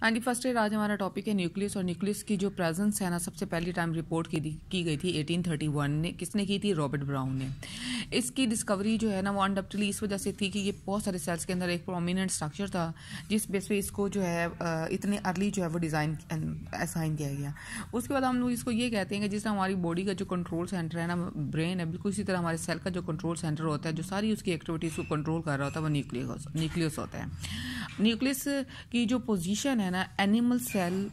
हाँ जी, first year आज हमारा टॉपिक है न्यूक्लियस। और न्यूक्लियस की जो प्रेजेंस है ना, सबसे पहली टाइम रिपोर्ट की गई थी 1831 ने। किसने की थी? रॉबर्ट ब्राउन ने। इसकी डिस्कवरी जो है ना वो अनडप्टली इस वजह से थी कि ये बहुत सारे सेल्स के अंदर एक प्रोमिनेंट स्ट्रक्चर था जिस बेस पे इसको जो है इतने अर्ली जो है वो डिज़ाइन असाइन किया गया। उसके बाद हम लोग इसको ये कहते हैं कि जिस तरह हमारी बॉडी का जो कंट्रोल सेंटर है ना, ब्रेन है, बिल्कुल इसी तरह हमारे सेल का जो कंट्रोल सेंटर होता है, जो सारी उसकी एक्टिविटीज़ को कंट्रोल कर रहा होता है, वो न्यूक्लियस होता है। न्यूक्लियस की जो पोजीशन है ना एनिमल सेल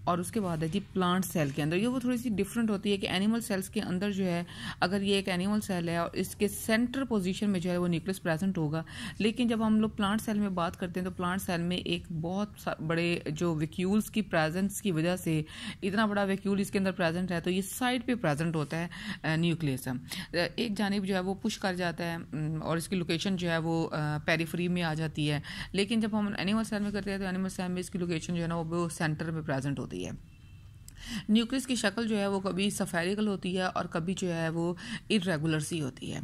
और उसके बाद है जी प्लांट सेल के अंदर, ये वो थोड़ी सी डिफरेंट होती है कि एनिमल सेल्स के अंदर जो है, अगर ये एक एनिमल सेल है और इसके सेंटर पोजीशन में जो है वो न्यूक्लियस प्रेजेंट होगा। लेकिन जब हम लोग प्लांट सेल में बात करते हैं तो प्लांट सेल में एक बहुत बड़े जो वैक्यूल्स की प्रेजेंस की वजह से, इतना बड़ा वैक्यूल इसके अंदर प्रेजेंट है, तो ये साइड पे प्रेजेंट होता है न्यूक्लियस। एक जानिब जो है वो पुश कर जाता है और इसकी लोकेशन जो है वो पेरिफेरी में आ जाती है। लेकिन जब हम एनिमल सेल में करते हैं तो एनिमल सेल में इसकी लोकेशन जो है ना वो सेंटर में प्रेजेंट होती है। न्यूक्लियस की शक्ल जो है वो कभी सफेरिकल होती है और कभी जो है वो इरेगुलर सी होती है।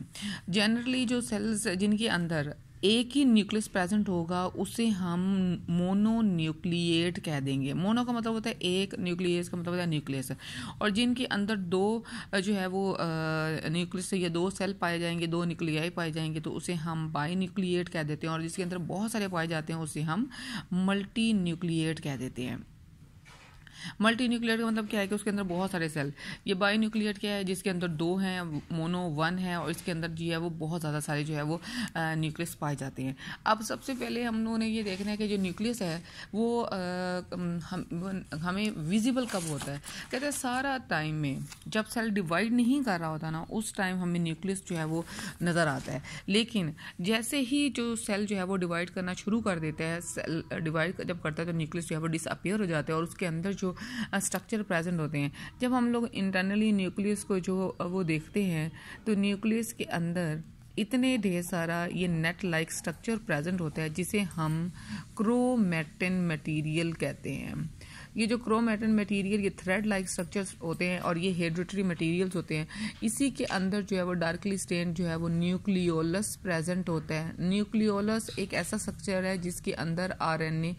जनरली जो सेल्स जिनके अंदर एक ही न्यूक्लियस प्रेजेंट होगा उसे हम मोनोन्यूक्लिएट कह देंगे। मोनो का मतलब होता है एक, न्यूक्लियस का मतलब होता है न्यूक्लियस। और जिनके अंदर दो जो है वो न्यूक्लियस से ये दो सेल पाए जाएंगे, दो न्यूक्लियाई पाए जाएंगे, तो उसे हम बाई न्यूक्लिएट कह देते हैं। और जिसके अंदर बहुत सारे पाए जाते हैं उसे हम मल्टी न्यूक्लिएट कह देते हैं। मल्टी न्यूक्लियर का मतलब क्या है कि उसके अंदर बहुत सारे सेल। ये बाई न्यूक्लियर क्या है? जिसके अंदर दो हैं, मोनो वन है, और इसके अंदर जो है वो बहुत ज़्यादा सारे जो है वो न्यूक्लियस पाए जाते हैं। अब सबसे पहले हम लोगों ने ये देखना है कि जो न्यूक्लियस है वो हमें विजिबल कब होता है। कहते हैं सारा टाइम में जब सेल डिवाइड नहीं कर रहा होता ना, उस टाइम हमें न्यूक्लियस जो है वो नज़र आता है। लेकिन जैसे ही जो सेल जो है वो डिवाइड करना शुरू कर देता है, सेल डिवाइड जब करता है तो न्यूक्लियस जो है वो डिसअपियर हो जाता है और उसके अंदर जो स्ट्रक्चर प्रेजेंट होते हैं। जब हम लोग इंटरनली न्यूक्लियस को जो वो देखते हैं तो न्यूक्लियस के अंदर इतने ढेर सारा ये नेट लाइक स्ट्रक्चर प्रेजेंट होता है जिसे हम क्रोमैटिन मटेरियल कहते हैं। ये जो क्रोमैटिन मटेरियल, ये थ्रेड लाइक स्ट्रक्चर्स होते हैं और ये हेरिडिटरी मटेरियल्स होते हैं। इसी के अंदर जो है वो डार्कली स्टेन जो है वो न्यूक्लियोलस प्रेजेंट होता है। न्यूक्लियोलस एक ऐसा स्ट्रक्चर है जिसके अंदर आरएनए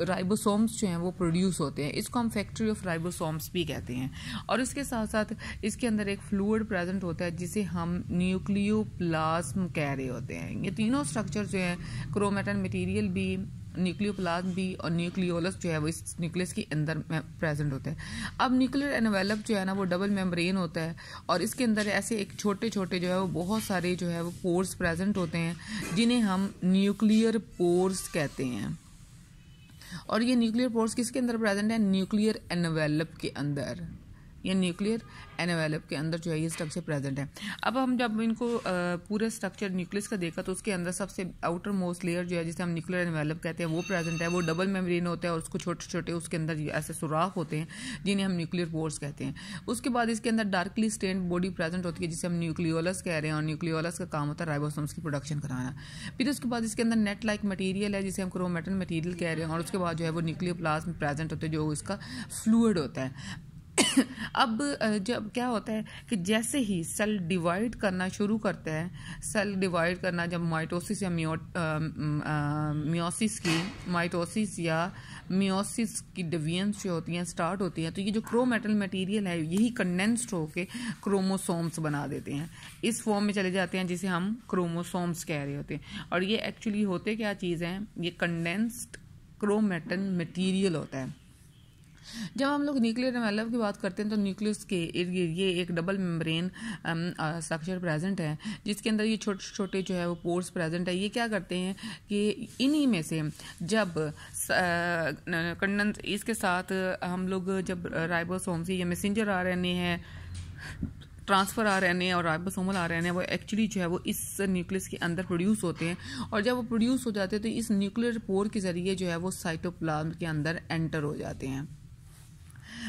राइबोसोम्स जो हैं वो प्रोड्यूस होते हैं। इसको हम फैक्ट्री ऑफ राइबोसोम्स भी कहते हैं। और इसके साथ साथ इसके अंदर एक फ्लूइड प्रेजेंट होता है जिसे हम न्यूक्लियोप्लाज्म कह रहे होते हैं। ये तीनों स्ट्रक्चर जो हैं, क्रोमैटिन मटेरियल भी, न्यूक्लियोप्लाज्म भी और न्यूक्लियोलस जो है वो इस न्यूक्लियस के अंदर प्रेजेंट होता है। अब न्यूक्लियर एनवेलप जो है ना वो डबल मेम्ब्रेन होता है और इसके अंदर ऐसे एक छोटे छोटे जो है वो बहुत सारे जो है वो पोर्स प्रेजेंट होते हैं जिन्हें हम न्यूक्लियर पोर्स कहते हैं। और ये न्यूक्लियर पोर्स किसके अंदर प्रेजेंट है? न्यूक्लियर एनवेलप के अंदर। ये न्यूक्लियर एनवेलप के अंदर जो है ये स्ट्रक्चर प्रेजेंट है। अब हम जब इनको पूरे स्ट्रक्चर न्यूक्लियस का देखा तो उसके अंदर सबसे आउटर मोस्ट लेयर जो है जिसे हम न्यूक्लियर एनवेलप कहते हैं वो प्रेजेंट है। वो डबल मेम्ब्रेन होता है और उसको छोटे छोटे उसके अंदर ऐसे सुराख होते हैं जिन्हें हम न्यूक्लियर पोर्स कहते हैं। उसके बाद इसके अंदर डार्कली स्टेन्ड बॉडी प्रेजेंट होती है जिसे हम न्यूक्लियोलस कह रहे हैं और न्यूक्लियोलस का काम होता है राइबोसोम्स की प्रोडक्शन कराना। फिर उसके बाद इसके अंदर नेट लाइक मटीरियल है जिसे हम क्रोमैटिन मटीरियल कह रहे हैं और उसके बाद जो है वो न्यूक्लियोप्लाज्म प्रेजेंट होते हैं जो इसका फ्लूइड होता है। अब जब क्या होता है कि जैसे ही सेल डिवाइड करना शुरू करता है, सेल डिवाइड करना जब माइटोसिस या मियोसिस की डिवीजन्स जो होती हैं स्टार्ट होती हैं, तो ये जो क्रोमैटिन मटेरियल है यही कंडेंस्ड होके क्रोमोसोम्स बना देते हैं। इस फॉर्म में चले जाते हैं जिसे हम क्रोमोसोम्स कह रहे होते हैं। और ये एक्चुअली होते क्या चीज़ हैं? ये कंडेंस्ड क्रोमैटिन मटेरियल होता है। जब हम लोग न्यूक्लियर एनवेलप की बात करते हैं तो न्यूक्लियस के इर्द गिर्द ये एक डबल मेम्ब्रेन स्ट्रक्चर प्रेजेंट है जिसके अंदर ये छोटे छोटे जो है वो पोर्स प्रेजेंट है। ये क्या करते हैं कि इन्हीं में से जब कंडेंस इसके साथ हम लोग जब राइबोसोम्स ये मैसेंजर आरएनए है, ट्रांसफर आरएनए और राइबोसोमल आरएनए वो एक्चुअली जो है वो इस न्यूक्लियस के अंदर प्रोड्यूस होते हैं। और जब वो प्रोड्यूस हो जाते हैं तो इस न्यूक्लियर पोर के जरिए जो है वो साइटोप्लाज्म के अंदर एंटर हो जाते हैं।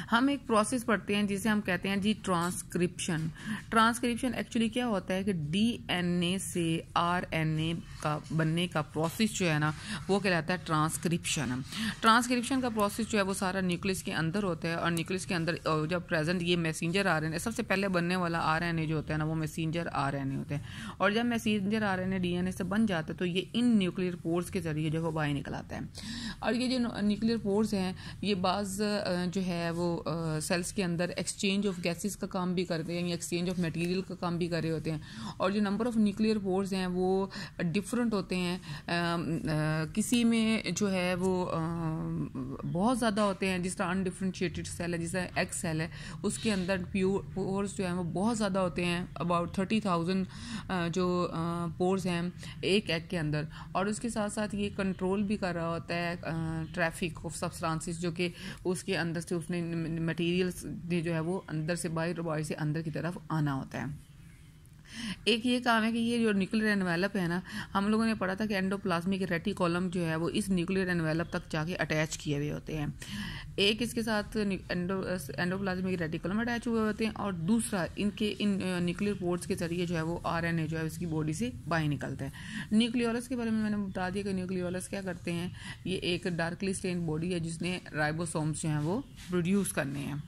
हम एक प्रोसेस पढ़ते हैं जिसे हम कहते हैं जी ट्रांसक्रिप्शन। ट्रांसक्रिप्शन एक्चुअली क्या होता है कि डीएनए से आरएनए का बनने का प्रोसेस जो है ना वो कहलाता है ट्रांसक्रिप्शन। ट्रांसक्रिप्शन का प्रोसेस जो है वो सारा न्यूक्लियस के अंदर होता है, और न्यूक्लियस के अंदर जब प्रेजेंट ये मैसेंजर आरएनए, सबसे पहले बनने वाला आरएनए जो होता है ना वो मैसेंजर आरएनए होते हैं, और जब मैसेंजर आरएनए डीएनए से बन जाता है तो ये इन न्यूक्लियर पोर्स के जरिए जो है बाहर निकल आता है। और ये जो न्यूक्लियर पोर्स हैं ये बाज़ जो है वो सेल्स के अंदर एक्सचेंज ऑफ गैसेस का काम भी करते हैं या एक्सचेंज ऑफ मटेरियल का काम भी कर रहे होते हैं। और जो नंबर ऑफ न्यूक्लियर पोर्स हैं वो डिफरेंट होते हैं, किसी में जो है वो बहुत ज़्यादा होते हैं, जिस तरह अनडिफ्रेंशिएटेड सेल है, जिस तरह एग सेल है, उसके अंदर प्योर पोर्स जो है वो बहुत ज़्यादा होते हैं, अबाउट 30,000 जो पोर्स हैं एक एग के अंदर। और उसके साथ साथ ये कंट्रोल भी कर रहा होता है ट्रैफिक ऑफ सब्सटेंसेस जो कि उसके अंदर से उसने मटेरियल्स जो है वो अंदर से बाहर से अंदर की तरफ आना होता है। एक ये काम है कि ये जो न्यूक्लियर एनवेलप है ना, हम लोगों ने पढ़ा था कि एंडोप्लाज्मिक रेटिकुलम जो है वो इस न्यूक्लियर एनवेलप तक जाके अटैच किए हुए होते हैं। एक इसके साथ एंडोप्लाज्मिक रेटिकुलम अटैच हुए होते हैं, और दूसरा इन न्यूक्लियर पोर्ट्स के जरिए जो है वो आरएनए जो है इसकी बॉडी से बाहर निकलता है। न्यूक्लियोलस के बारे में मैंने बता दिया कि न्यूक्लियोलस क्या करते हैं, ये एक डार्कली स्टेन बॉडी है जिसने राइबोसोम्स जो हैं वो प्रोड्यूस करने हैं।